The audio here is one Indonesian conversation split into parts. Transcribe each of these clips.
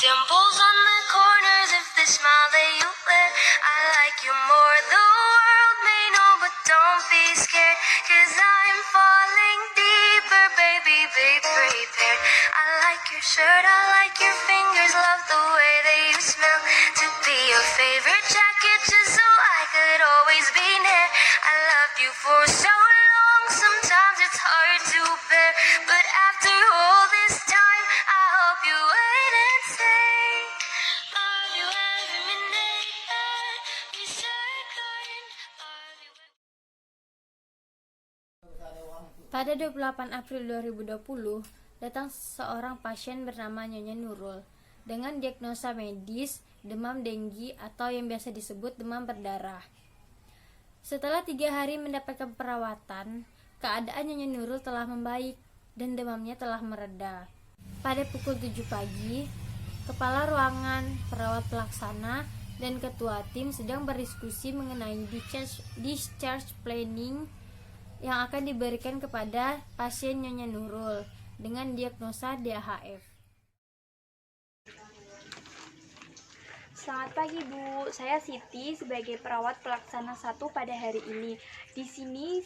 dimples on the corners of the smile that you wear. I like you more, the world may know, but don't be scared, 'cause I'm falling deeper, baby, be prepared. I like your shirt, I like your fingers, love the way that you smell. To be your favorite jacket, just so I could always be near. I loved you for so long, sometimes it's hard to bear, but after all this time, I hope you wait and say, love you every minute that we second, love you. Pada 28 April 2020, datang seorang pasien bernama Nyonya Nurul dengan diagnosa medis demam denggi atau yang biasa disebut demam berdarah. Setelah 3 hari mendapatkan perawatan, keadaan Nyonya Nurul telah membaik dan demamnya telah mereda. Pada pukul 7 pagi, kepala ruangan, perawat pelaksana, dan ketua tim sedang berdiskusi mengenai discharge planning yang akan diberikan kepada pasien Nyonya Nurul dengan diagnosa DHF. Selamat pagi Bu, saya Siti sebagai perawat pelaksana 1 pada hari ini. Di sini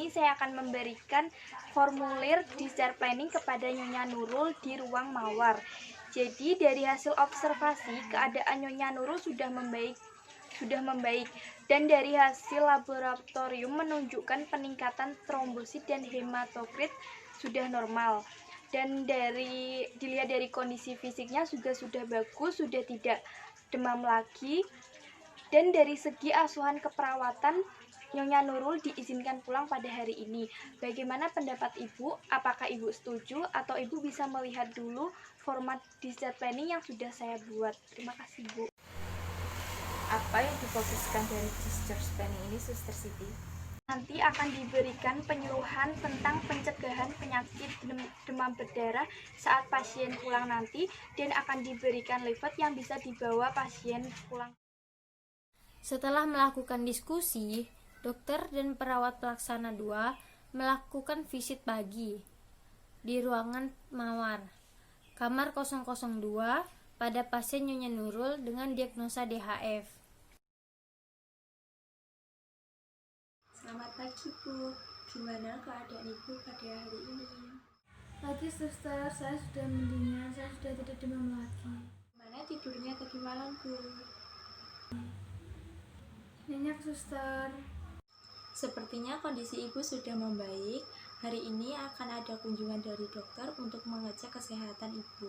saya akan memberikan formulir discharge planning kepada Nyonya Nurul di ruang mawar. Jadi dari hasil observasi keadaan Nyonya Nurul sudah membaik dan dari hasil laboratorium menunjukkan peningkatan trombosit dan hematokrit sudah normal. Dan dilihat dari kondisi fisiknya juga sudah bagus, sudah tidak demam lagi. Dan dari segi asuhan keperawatan, Nyonya Nurul diizinkan pulang pada hari ini. Bagaimana pendapat Ibu? Apakah Ibu setuju atau Ibu bisa melihat dulu format discharge planning yang sudah saya buat? Terima kasih Bu. Apa yang difokuskan dari discharge planning ini, Suster Siti? Nanti akan diberikan penyuluhan tentang pencegahan penyakit demam berdarah saat pasien pulang nanti, dan akan diberikan leaflet yang bisa dibawa pasien pulang. Setelah melakukan diskusi, dokter dan perawat pelaksana 2 melakukan visit pagi di ruangan mawar kamar 002 pada pasien Nyonya Nurul dengan diagnosa DHF. Selamat pagi Bu, gimana keadaan Ibu pada hari ini? Pagi suster, saya sudah mendingan, saya sudah tidak demam lagi. Mana tidurnya tadi malam Bu? Nyenyak suster. Sepertinya kondisi Ibu sudah membaik. Hari ini akan ada kunjungan dari dokter untuk mengecek kesehatan Ibu.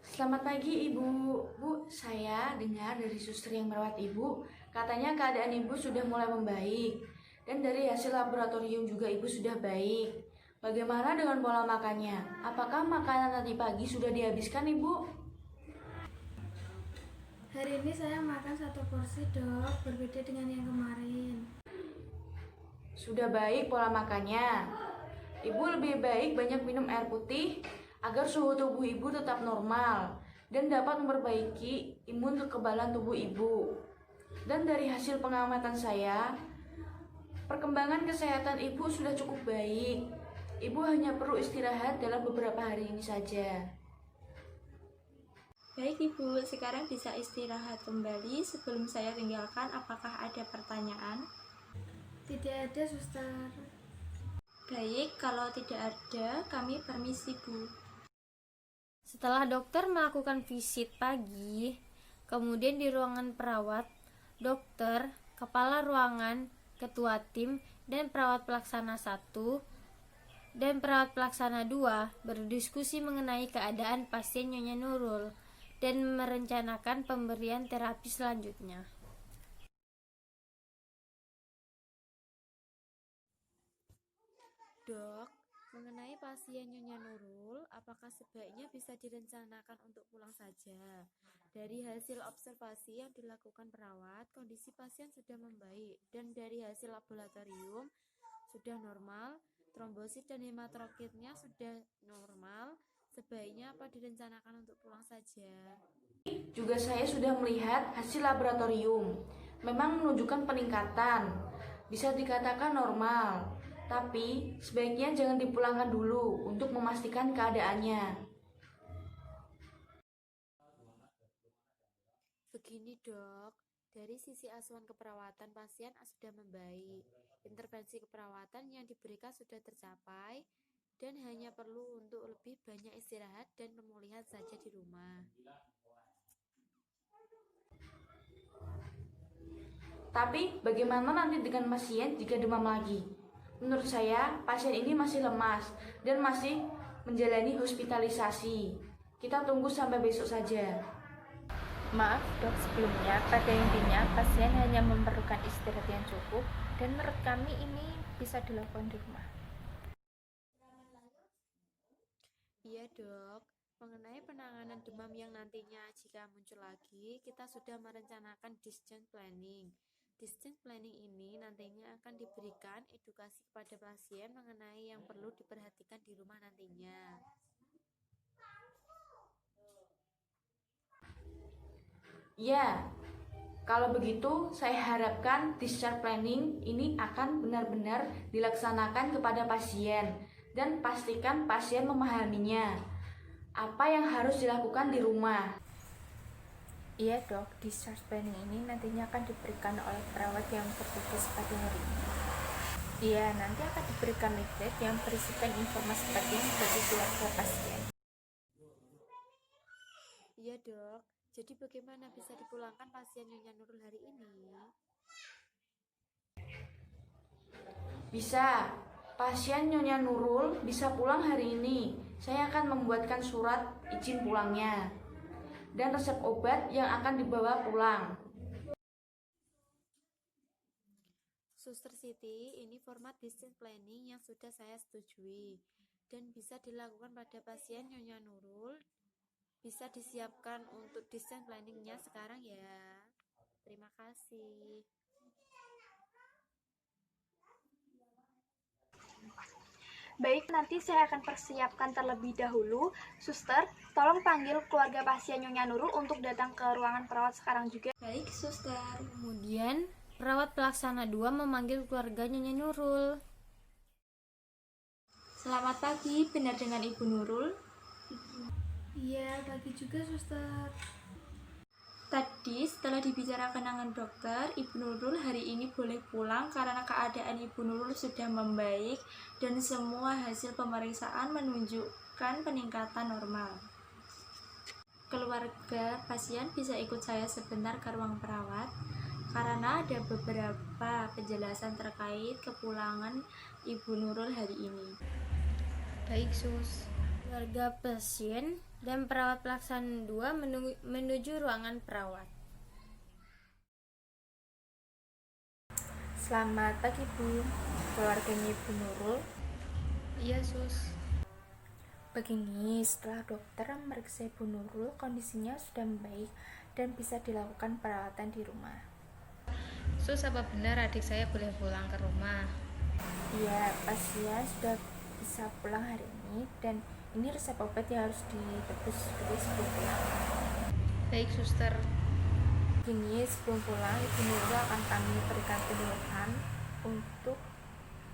Selamat pagi Ibu. Bu, saya dengar dari suster yang merawat Ibu, katanya keadaan Ibu sudah mulai membaik. Dan dari hasil laboratorium juga Ibu sudah baik. Bagaimana dengan pola makannya? Apakah makanan tadi pagi sudah dihabiskan Ibu? Hari ini saya makan 1 porsi dok, berbeda dengan yang kemarin. Sudah baik pola makannya. Ibu lebih baik banyak minum air putih agar suhu tubuh Ibu tetap normal dan dapat memperbaiki imun kekebalan tubuh Ibu. Dan dari hasil pengamatan saya, perkembangan kesehatan Ibu sudah cukup baik. Ibu hanya perlu istirahat dalam beberapa hari ini saja. Baik Ibu, sekarang bisa istirahat kembali. Sebelum saya tinggalkan, apakah ada pertanyaan? Tidak ada suster. Baik, kalau tidak ada, kami permisi Bu. Setelah dokter melakukan visit pagi, kemudian di ruangan perawat, dokter, kepala ruangan, ketua tim, dan perawat pelaksana 1 dan perawat pelaksana 2 berdiskusi mengenai keadaan pasien Nyonya Nurul dan merencanakan pemberian terapi selanjutnya. Dok, mengenai pasien Nyonya Nurul, apakah sebaiknya bisa direncanakan untuk pulang saja? Dari hasil observasi yang dilakukan perawat, kondisi pasien sudah membaik, dan dari hasil laboratorium sudah normal, trombosit dan hematokritnya sudah normal. Sebaiknya apa direncanakan untuk pulang saja? Juga saya sudah melihat hasil laboratorium. Memang menunjukkan peningkatan, bisa dikatakan normal. Tapi sebaiknya jangan dipulangkan dulu untuk memastikan keadaannya. Begini dok, dari sisi asuhan keperawatan pasien sudah membaik. Intervensi keperawatan yang diberikan sudah tercapai dan hanya perlu untuk lebih banyak istirahat dan pemulihan saja di rumah. Tapi bagaimana nanti dengan pasien jika demam lagi? Menurut saya, pasien ini masih lemas dan masih menjalani hospitalisasi. Kita tunggu sampai besok saja. Maaf dok, sebelumnya pada intinya pasien hanya memerlukan istirahat yang cukup dan menurut kami ini bisa dilakukan di rumah. Iya dok, mengenai penanganan demam yang nantinya jika muncul lagi, kita sudah merencanakan discharge planning. Discharge planning ini nantinya akan diberikan edukasi kepada pasien mengenai yang perlu diperhatikan di rumah nantinya. Ya, kalau begitu saya harapkan discharge planning ini akan benar-benar dilaksanakan kepada pasien dan pastikan pasien memahaminya. Apa yang harus dilakukan di rumah? Iya dok, discharge planning ini nantinya akan diberikan oleh perawat yang bertugas pada hari ini. Iya, nanti akan diberikan leaflet yang berisikan informasi penting bagi keluarga pasien. Iya dok, jadi bagaimana bisa dipulangkan pasien Nyonya Nurul hari ini? Bisa, pasien Nyonya Nurul bisa pulang hari ini. Saya akan membuatkan surat izin pulangnya dan resep obat yang akan dibawa pulang. Suster Siti, ini format discharge planning yang sudah saya setujui dan bisa dilakukan pada pasien Nyonya Nurul. Bisa disiapkan untuk discharge planningnya sekarang ya. Terima kasih. Baik, nanti saya akan persiapkan terlebih dahulu. Suster, tolong panggil keluarga pasien Nyonya Nurul untuk datang ke ruangan perawat sekarang juga. Baik, suster. Kemudian, perawat pelaksana 2 memanggil keluarga Nyonya Nurul. Selamat pagi, benar dengan Ibu Nurul? Iya, pagi juga suster. Tadi setelah dibicarakan dengan dokter, Ibu Nurul hari ini boleh pulang karena keadaan Ibu Nurul sudah membaik dan semua hasil pemeriksaan menunjukkan peningkatan normal. Keluarga pasien bisa ikut saya sebentar ke ruang perawat karena ada beberapa penjelasan terkait kepulangan Ibu Nurul hari ini. Baik sus. Keluarga pasien dan perawat pelaksana 2 menuju ruangan perawat. Selamat pagi Bu, keluarganya Ibu Nurul. Iya sus. Begini, setelah dokter memeriksa Ibu Nurul, kondisinya sudah membaik dan bisa dilakukan perawatan di rumah. Sus, apa benar adik saya boleh pulang ke rumah? Iya, pasien sudah bisa pulang hari ini dan ini resep obat yang harus ditebus dulu sebelum pulang. Baik suster. Begini, sebelum pulang Ibu Nurul akan kami berikan penyuluhan untuk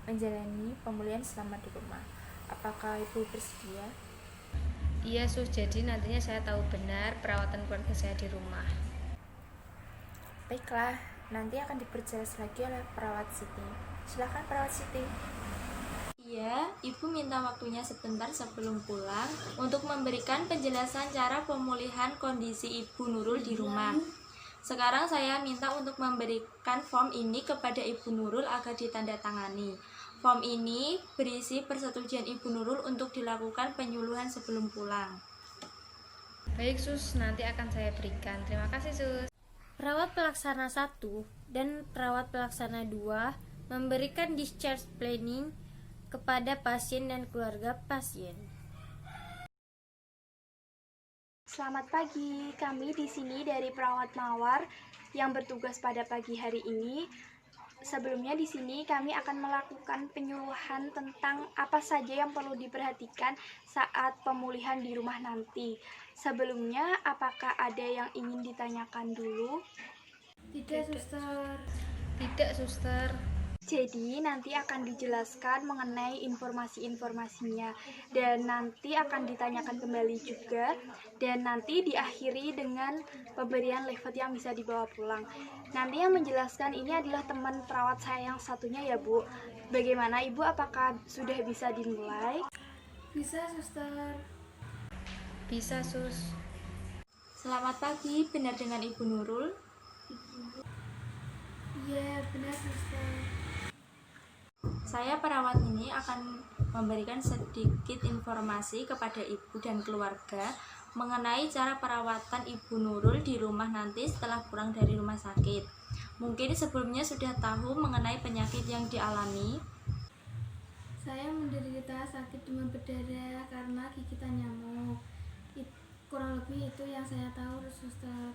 menjalani pemulihan selama di rumah. Apakah Ibu bersedia? Iya sus, jadi nantinya saya tahu benar perawatan keluarga saya di rumah. Baiklah, nanti akan diperjelas lagi oleh perawat Siti. Silakan perawat Siti. Iya, Ibu minta waktunya sebentar sebelum pulang untuk memberikan penjelasan cara pemulihan kondisi Ibu Nurul di rumah. Sekarang saya minta untuk memberikan form ini kepada Ibu Nurul agar ditandatangani. Form ini berisi persetujuan Ibu Nurul untuk dilakukan penyuluhan sebelum pulang. Baik sus, nanti akan saya berikan. Terima kasih sus. Perawat pelaksana 1 dan perawat pelaksana 2 memberikan discharge planning kepada pasien dan keluarga pasien. Selamat pagi, kami di sini dari perawat Mawar yang bertugas pada pagi hari ini. Sebelumnya di sini kami akan melakukan penyuluhan tentang apa saja yang perlu diperhatikan saat pemulihan di rumah nanti. Sebelumnya, apakah ada yang ingin ditanyakan dulu? Tidak suster. Tidak suster. Jadi nanti akan dijelaskan mengenai informasi-informasinya dan nanti akan ditanyakan kembali juga dan nanti diakhiri dengan pemberian leaflet yang bisa dibawa pulang. Nanti yang menjelaskan ini adalah teman perawat saya yang satunya ya Bu. Bagaimana Ibu, apakah sudah bisa dimulai? Bisa, suster. Bisa, Sus. Selamat pagi, benar dengan Ibu Nurul? Iya, benar, suster. Saya perawat ini akan memberikan sedikit informasi kepada Ibu dan keluarga mengenai cara perawatan Ibu Nurul di rumah nanti setelah pulang dari rumah sakit. Mungkin sebelumnya sudah tahu mengenai penyakit yang dialami. Saya menderita sakit demam berdarah karena gigitan nyamuk. Kurang lebih itu yang saya tahu, suster.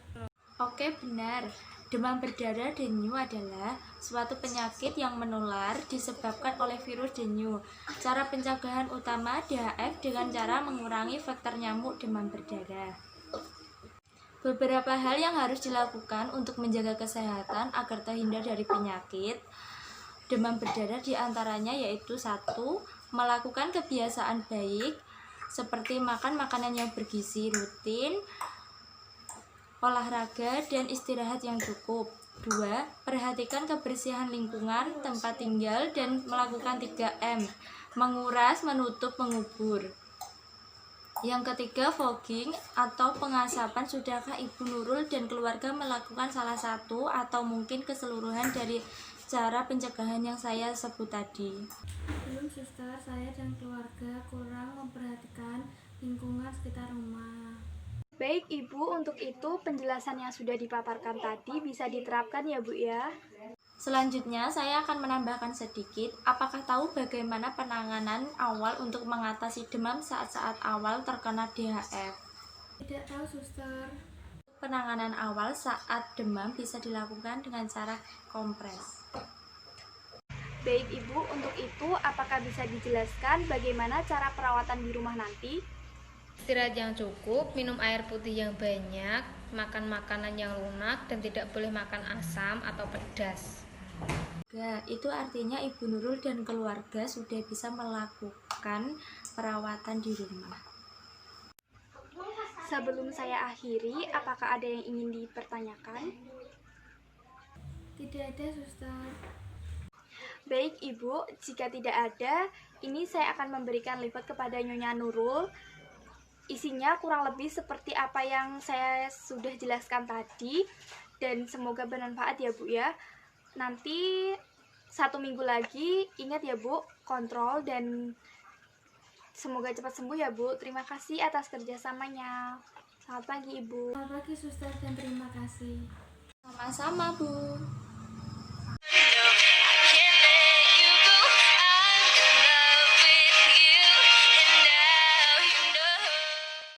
Oke, benar. Demam berdarah dengue adalah suatu penyakit yang menular disebabkan oleh virus dengue. Cara pencegahan utama DHF dengan cara mengurangi faktor nyamuk demam berdarah. Beberapa hal yang harus dilakukan untuk menjaga kesehatan agar terhindar dari penyakit demam berdarah diantaranya yaitu 1. Melakukan kebiasaan baik seperti makan makanan yang bergizi rutin, olahraga dan istirahat yang cukup. 2. Perhatikan kebersihan lingkungan, tempat tinggal, dan melakukan 3M, menguras, menutup, mengubur. Yang ketiga, fogging atau pengasapan. Sudahkah Ibu Nurul dan keluarga melakukan salah satu atau mungkin keseluruhan dari cara pencegahan yang saya sebut tadi? Belum, suster. Saya dan keluarga kurang memperhatikan lingkungan sekitar rumah. Baik Ibu, untuk itu penjelasan yang sudah dipaparkan tadi bisa diterapkan ya Bu ya. Selanjutnya, saya akan menambahkan sedikit. Apakah tahu bagaimana penanganan awal untuk mengatasi demam saat-saat awal terkena DHF? Tidak tahu, suster. Penanganan awal saat demam bisa dilakukan dengan cara kompres. Baik Ibu, untuk itu apakah bisa dijelaskan bagaimana cara perawatan di rumah nanti? Istirahat yang cukup, minum air putih yang banyak, makan makanan yang lunak, dan tidak boleh makan asam atau pedas. Itu artinya Ibu Nurul dan keluarga sudah bisa melakukan perawatan di rumah. Sebelum saya akhiri, apakah ada yang ingin dipertanyakan? Tidak ada, suster. Baik Ibu, jika tidak ada, ini saya akan memberikan leaflet kepada Nyonya Nurul. Isinya kurang lebih seperti apa yang saya sudah jelaskan tadi dan semoga bermanfaat ya Bu ya. Nanti 1 minggu lagi, ingat ya Bu, kontrol dan semoga cepat sembuh ya Bu. Terima kasih atas kerjasamanya. Selamat pagi Ibu. Selamat pagi, suster, dan terima kasih. Sama-sama, Bu.